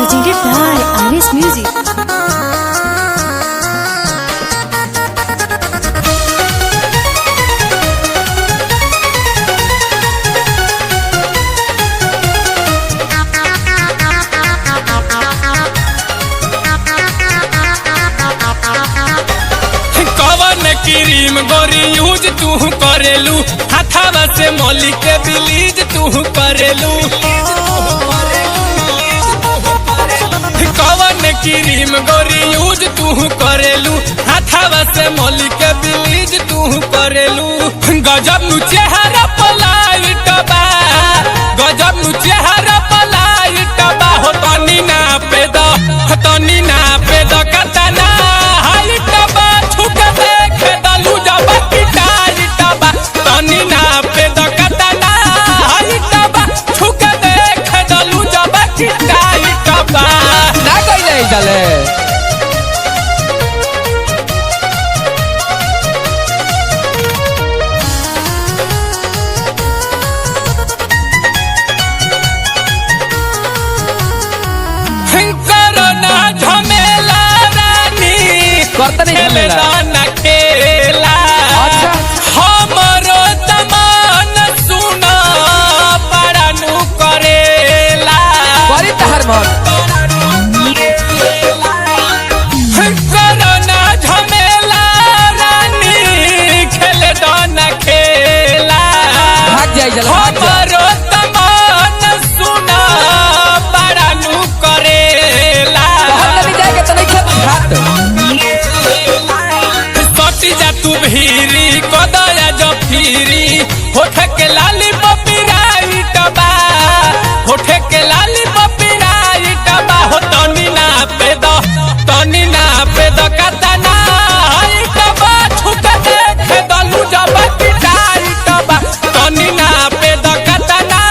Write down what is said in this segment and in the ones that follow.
presented by Aris Music. Cream गोरी use तू करेलू हाथावा से मौली के बिलीज तू करेलू कवन क्रीम गोरी यूज तू करेलू हाथावा से मौली के बिलीज तू करेलू गजब नु चेहरा पलाइट बा गजब नु चेहरा पलाइट बा हो तनी ना पे द तनी ना पे द कतना हाइट बा छुके देख दलू जब किटाइट बा तनी ना पे द कतना हाइट बा छुके देख दलू जब किटाइट बा ना कोई नहीं चले खेला खेला हमरो तमान सुना पड़ानु करेला बड़ी तहर करना झमेला रानी खेले दाना खेला भाग जाए हमरो तमान सुना पड़ानु करेला तू भीरी कदया जफीरी होठ के लाली पपिराइट बा होठ के लाली पपिराइट बा हो तनी ना पे द कतना हाइट बा छुक देख दलू जब किटाइट बा तनी ना पे द कतना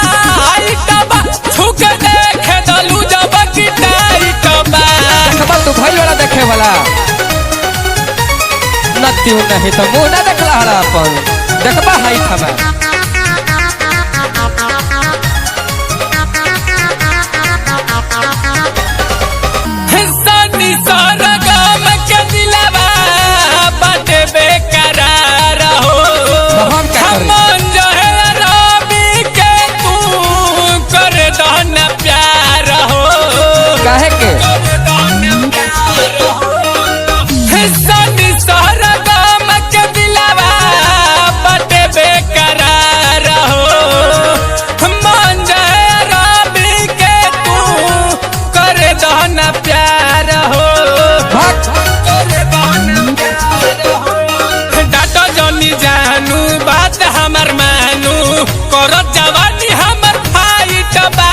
हाइट बा छुक देख दलू जब किटाइट बा तू भाई वाला देखे वाला नत्ती नहीं तो मुँह ना देखला हरा अपन देखबा हाई खबा सनी सारा गाम के दिलवा बाटे बेकरार हो हम जो है रवि के तू कर दन प्यार हो काहे के सनी सारा गाम के दिलवा बाटे बेकरार हो हम जो है रवि के तू कर दन प्यार हो डाटा जनी जानू बात हमर मानू करत जवानी हमर फाइट बा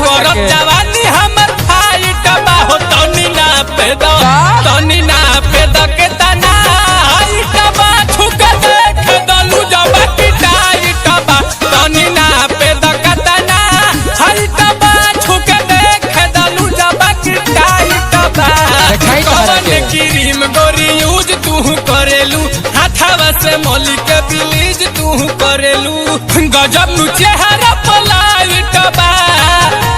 करत जवानी हमर फाइट बा हो तनी ना पे द के तना हाइट बा छुक देख दलू जब किटाइट बा तनी ना पे द कतना हाइट बा छुक देख दलू जब किटाइट बा कवन क्रीम गोरी यूज तू करेलू हाथावा से मौली के बिलीज तू करेलू गजब नु चेहरा पलाइट बा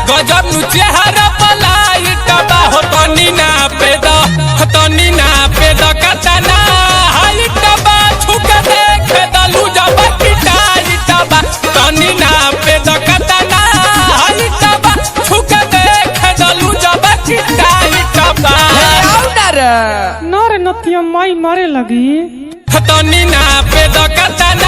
गजब नु चेहरा पलाइट बा हो तनी ना पे द कतना हाइट बा छुक देख दलू जब किटाइट बा तनी ना पे द कतना हाइट बा छुक देख दलू जब किटाइट बा नरे नतिया माई मारे लगी तनी ना पे द कतना